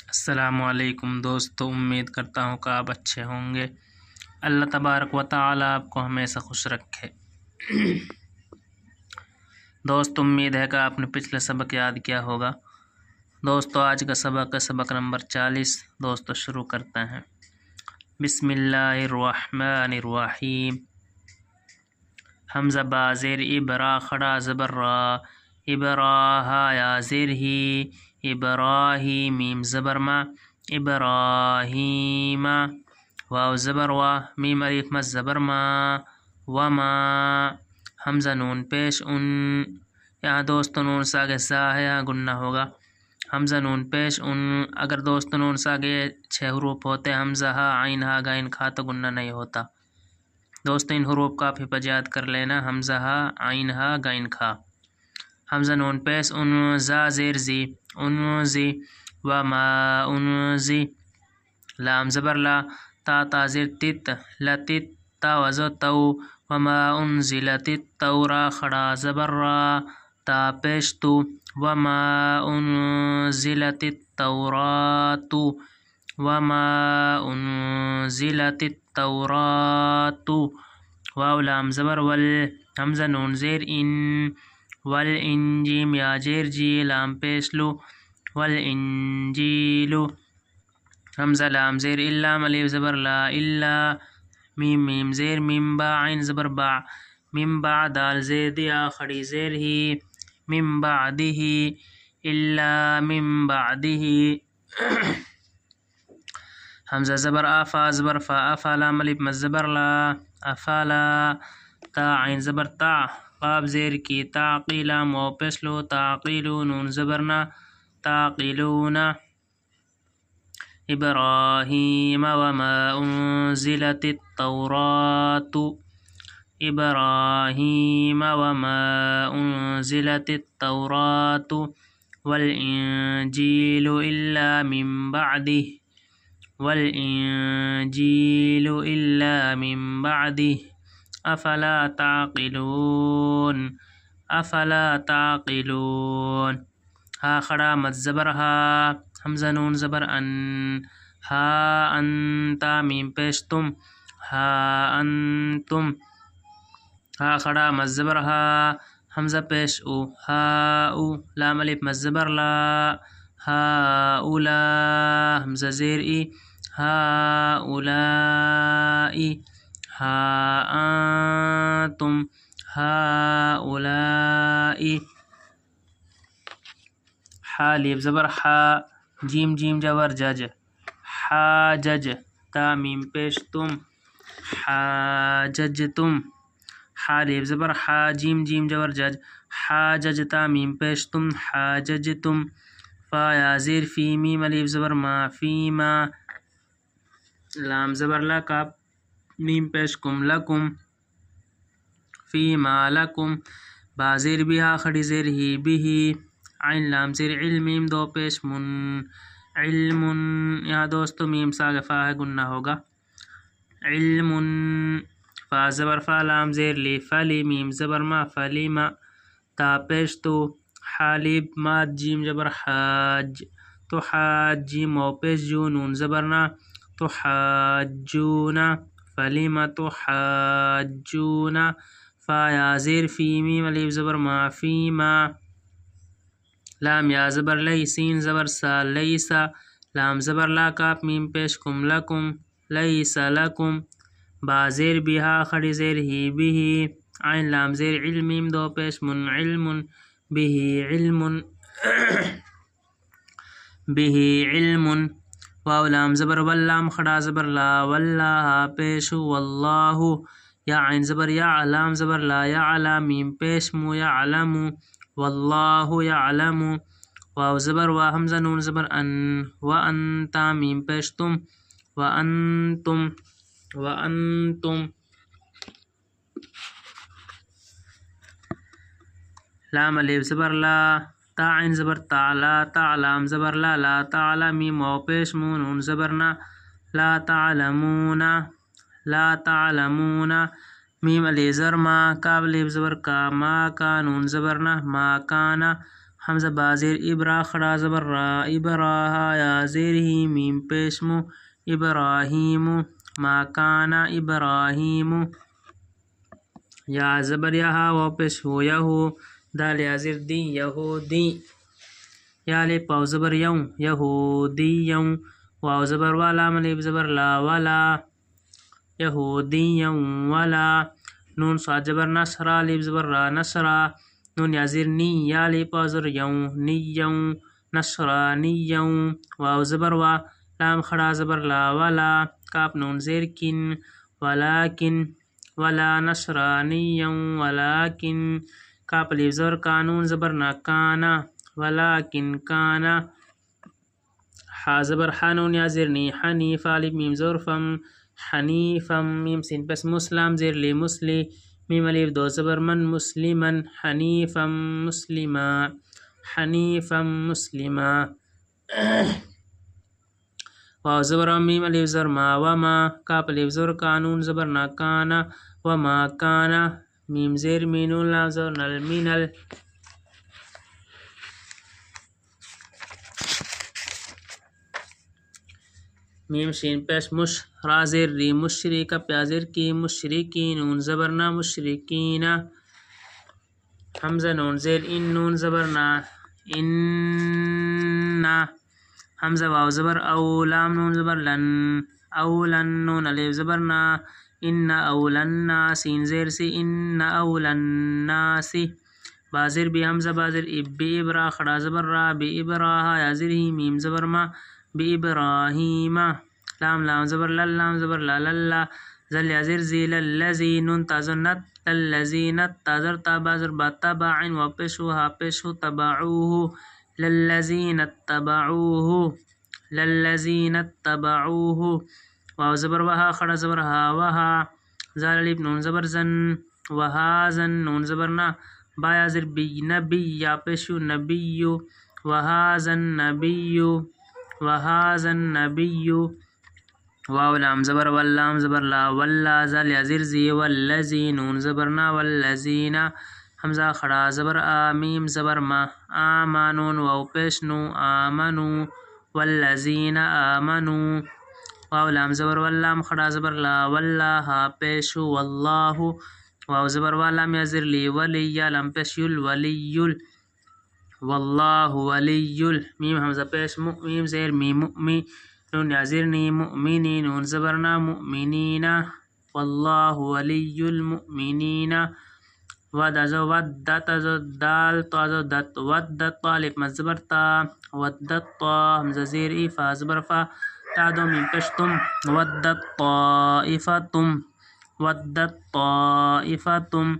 السلام علیکم دوستو، امید کرتا ہوں کہ آپ اچھے ہوں گے۔ اللہ تبارک و تعالی آپ کو ہمیشہ خوش رکھے۔ دوستو، امید ہے کہ آپ نے پچھلے سبق یاد کیا ہوگا۔ دوستو، آج کا سبق ہے سبق نمبر 40۔ دوستو شروع کرتے ہیں۔ بسم اللہ الرحمن الرحیم۔ حمزہ با زیر ابرا خڑا زبر را، ابراہا یا زیر ہی، ابراہی میم زبر ما، ابراہیم واو زبر وا، میم الف مد زبر ما، وما حمزہ نون پیش ان، یہاں دوستو نون ساگے سا ہے، یہاں گنہ ہوگا۔ حمزہ نون پیش ان، اگر دوستو نون ساگے 6 حروف ہوتے، حمزہ ہا عین ہا غین کھا تو گنہ نہیں ہوتا۔ دوستو ان حروف کا آپ حفظ یاد کر لینا، حمزہ ہا عین ہا غین کھا۔ حمزہ نون پیش ان، زا زیر زی، ان زی، وما ان زی، لام زبر لا، تا زیر تت، لتت، تا وزو تو، وما انزلت التورا خڑا زبر را، تا پیش تو، وما انزلت التورات، وما انزلت التورات، واو لام زبر ول، حمزہ نون زیر ان، والانجیم یا زیر جی، لام پیش لو، والانجیل، حمزہ لام زیر الا الف زبر لا، الا میم میم زیر میم با عین زبر با، میم با دال زیر دیا خڑی زیر ہی، میم بعدہ، الا میم بعدہ، حمزہ زبر آفا زبر فا، افا لام الف مد زبر لا، افالا، تا عین زبر تا، قاب زیر کی، تعقیلا واو پیش لو، تعقیلو نون زبرنا، تعقلون، ابراہیم وما انزلت التورات، ابراہیم وما انزلت التورات، والانجیل الا من بعدہ، والانجیل الا من بعدہ، افلا تعقلون، افلا تعقلون، ہا خڑا مد زبر ہا، حمزہ نون زبر ان، ہا انتا میم پیش تم، ہا انتم، ہا خڑا مد زبر ہا، حمزہ پیش او، ہا او لام الف مد زبر لا، ہا اولا حمزہ زیر ای، ہا اولائی، ہا انتم، ہا اولائی، حا لیف زبر حا، جیم جیم جور جج، حاجج، تا میم پیش تم، حاججتم، حا لیف زبر حا، جیم جیم جور جج، حاجج، تا میم پیش تم، حاججتم، فا یا زیر فی، میم الف زبر ما، فیما، لام زبر لا کاف، میم پیش کم، لکم، فیما لکم، با زیر بیہا خڑی زیر ہی، بھی، عین لام زیر علم میم دو پیش من، علم، یہاں دوستو میم ساگے فا ہے گنہ ہوگا، علم، فا زبر فا لام زیر لی، فلی میم زبر ما، فلیما، تا پیش تو، حالیب ماد جیم جبر حاج، تو حاجیم واو پیش جو، نون زبرنا، تو حاجونا، فلیما تو حاجونا، فا یا زیر فی، میم الف زبر ما، فیما، لام یا زبر لی، سین زبر سا، لیسا، لام زبر لا کاف، میم پیش کم، لکم، لیسا لکم، با زیر بیہا خڑی زیر ہی، بھی، عین لام زیر علم میم دو پیش من، علم، بھی علم، بھی علم، واو لام زبر واللام خڑا زبر لا، واللہ پیش واللہ، یا عین زبر یا، لام زبر لا، یعلا میم پیش مو، یعلم، واللہ یعلم، واو زبر وا، حمزہ نون زبر ان، وانتا میم پیش تم، وانتم، وانتم، لام الف زبر لا، تا عین زبر تعلا، تعلام زبر لا، لا تعلا میم واو پیش مو، نون زبرنا، لا تعلمون، لا تعلمون، میم الف زبر ما، کاف الف زبر کا، ما کا نون زبرنا، ما کانا، حمزہ بازیر ابرا خڑا زبر را ابراہا یا زیر ہی میم پیشمو ابراہیم ما کانا ابراہیم یا زبر یہا و پیش ہو یہو دال یا زیر دی یہودی یا لے پاو زبر یوں یہودی یوں واو زبر والا ملیب زبر لا ولا یہودی یوں ولا نون صاد زبر نصرا لیب زبر را نصرا نون یا زیر نی یا لے پاو زبر یوں نی یوں نصرا نی یوں واو زبر وا لام خڑا زبر لا ولا کاپ نون زیر کن ولیکن ولا نصرانی ولیکن کاپ لیب زبر کانون زبر نا کانا ولیکن کانا حا زبر حانون یا زیر نی حنیفا لیب میم زبر فم حنیفم میم سین پس مسلم زیر لی مسلی میم لیب دو زبر من مسلمن حنیفم مسلما حنیفم مسلما واو زبر میم لیب زبر ما وما کاپ لیب زبر کانون زبر نا کانا وما کانا میم زیر مینون لام زبر نل مینل میم شین پیش مش را زیر ری مشرک پیازر کی مشرکی نون زبر نا مشرکین حمزہ نون زیر ان نون زبر نا ان حمزہ واو زبر او لام نون زبر لن اولن نون الف زبر نا ان اولن سین زیر سی ان اولن ناسی بازر بھی حمزہ بازر بی ابرا خڑا زبر را بی ابراہا یا زر ہی میم زبر ما بی ابراہیم لام لام زبر لل لام زبر لا للا زل یا زر زی للذی نون تازر نت للذی نت تازر تا بازر با تبعن و پیشو ها پیشو تبعوه للذین اتبعوه للذین اتبعوه واو زبر وها خڑا زبر ها وها زال لیب نون زبر زن وها زن نون زبر نا بایا زر بی نبی یا پیشو نبیو وها زن نبیو وها زن نبیو واو لام زبر واللام زبر لا ولا زال یا زر زی والذی نون زبر نا والذین حمزہ خڑا زبر آمیم زبر ما آمانون واو پیش نو آمنو والذین آمنو واو لام زبر واللام خڑا زبر لا واللہ پیشو واللہ واو زبر واللام یا زر لی ولی یا لام پیش یل ولی یل واللہ ولی یل میم حمزہ پیش میم زیر می مؤمی نون یا زر نی مؤمنی نون زبر نا مؤمنین واللہ ولی المؤمنین ود ازو ود تزو دال تازو دت ود طالب مزبر تا ود طا حمزہ زیر ای فا زبر فا تعدو میم پشتم ود طائفتم ود طائفتم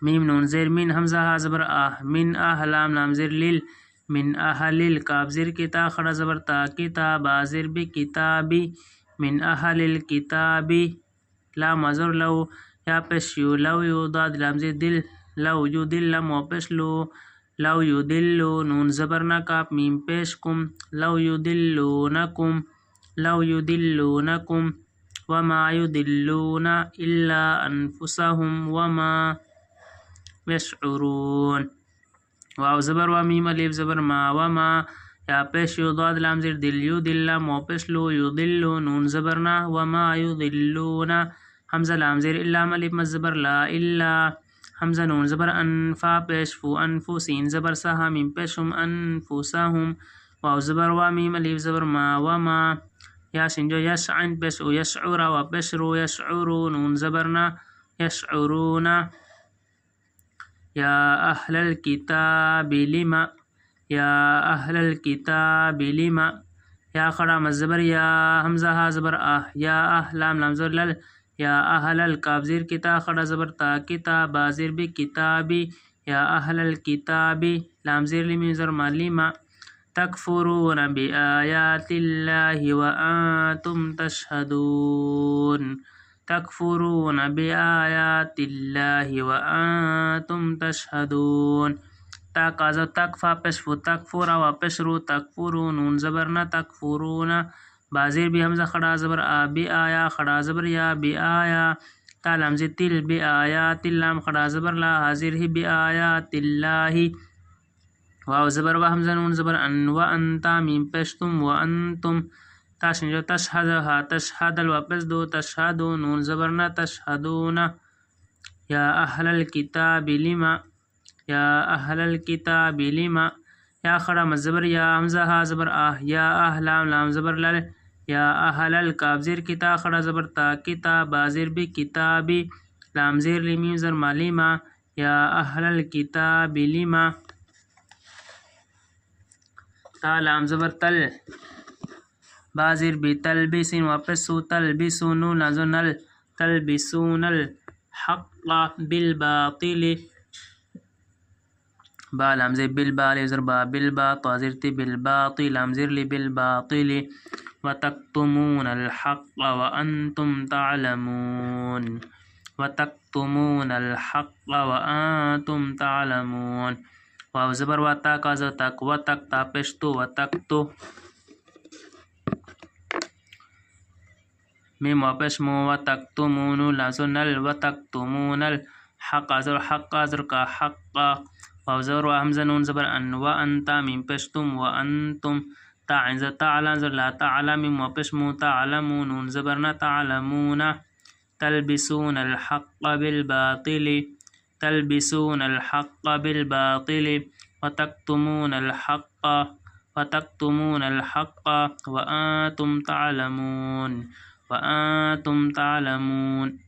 میم نون زیر من حمزہ ہا زبر من لام لام زیر لیل من اہل کاف زیر کتا خڑا زبر تا کتاب زیر بی کتابی من اہل الکتابی لام ازر لو یا پیش یو لو یو داد لام زیر دل لو یو دل لام و پیش لو لو یو دلو نون زبر نا کاپ میم پیش کم لو یو دلونکم لو یو دلونکم وما یدلون الا انفسهم وما یشعرون واو زبر و میم الف زبر ما وما یا پیش یو ضاد لام زیر دل یو دل لام و پیش لو یو دلو نون زبر نا وما یدلون حمزہ لام زیر الا ملف مزبر لا الا حمزہ نون زبر انفا پیش فو انفو سین زبر سہا میم پیشم انفسهم واو زبر و میم الف زبر ما وما یا سنجو یسعن پیش او یشعر و پیش رو یشعرو نون زبر نا یشعرون یا اہل الکتاب لما یا اہل الکتاب لما یا خڑا مزبر یا حمزہ ہا زبر یا لام لام زبر لل یا اہل الکاف زیر کتا خڑا زبر تا کتاب زیر بی کتابی یا اہل الکتابی لام زیر لمی زر ما لما تکفرون بآیات اللہ وانتم تشہدون تکفرون بآیات اللہ وانتم تشہدون تاکازو تکفا پشفو تکفورا و پشرو تکفرون نون زبر نا تکفرون بازیر بھی حمزہ خڑا زبر بی آیا خڑا زبر یا بی آیا تا لام زی تل بی آیات اللام خڑا زبر لا حاضر ہی بی آیات اللہ واو زبر و حمزہ نون زبر ان و انتا میم پیش تم و انتم تاشن جو تشہد ہا تشہد الواپس دو تشہدو نون زبر نہ تشہدون یا اہل الکتاب لما یا اہل الکتاب لما یا خڑا مزبر یا حمزہ ہا زبر یا اہلام لام زبر لال یا اہل الکاب زیر کتا خڑا زبر تا کتاب زیر بھی کتابی لام زیر لمیم زر مالیما یا اہل الکتاب لما تا لام زبر تل بازیر بھی تلبسین واپس سو تلبسون لازو نل تلبسون الحق بالباطل با لام زیر بالبال زر با بالبا طازر تی بالباطل لام زیر لی بالباطل وتکتمون الحق وانتم تعلمون وتکتمون الحق وانتم تعلمون واو زبر و تا کازو تک و تک تا پشتو و تک تو میم واپس مو و تک تو مونو لازو نل و تک تو مونل حق ازر حق ازر کا حق واو زبر و حمزہ نون زبر ان و انتا میم پشتم و انتم تا عز تعالی زر لا تعالی میم واپس مو تعلمون نون زبر نا تعلمون تلبسون الحق بالباطل تلبسون الحق بالباطل وتكتمون الحق وأنتم تعلمون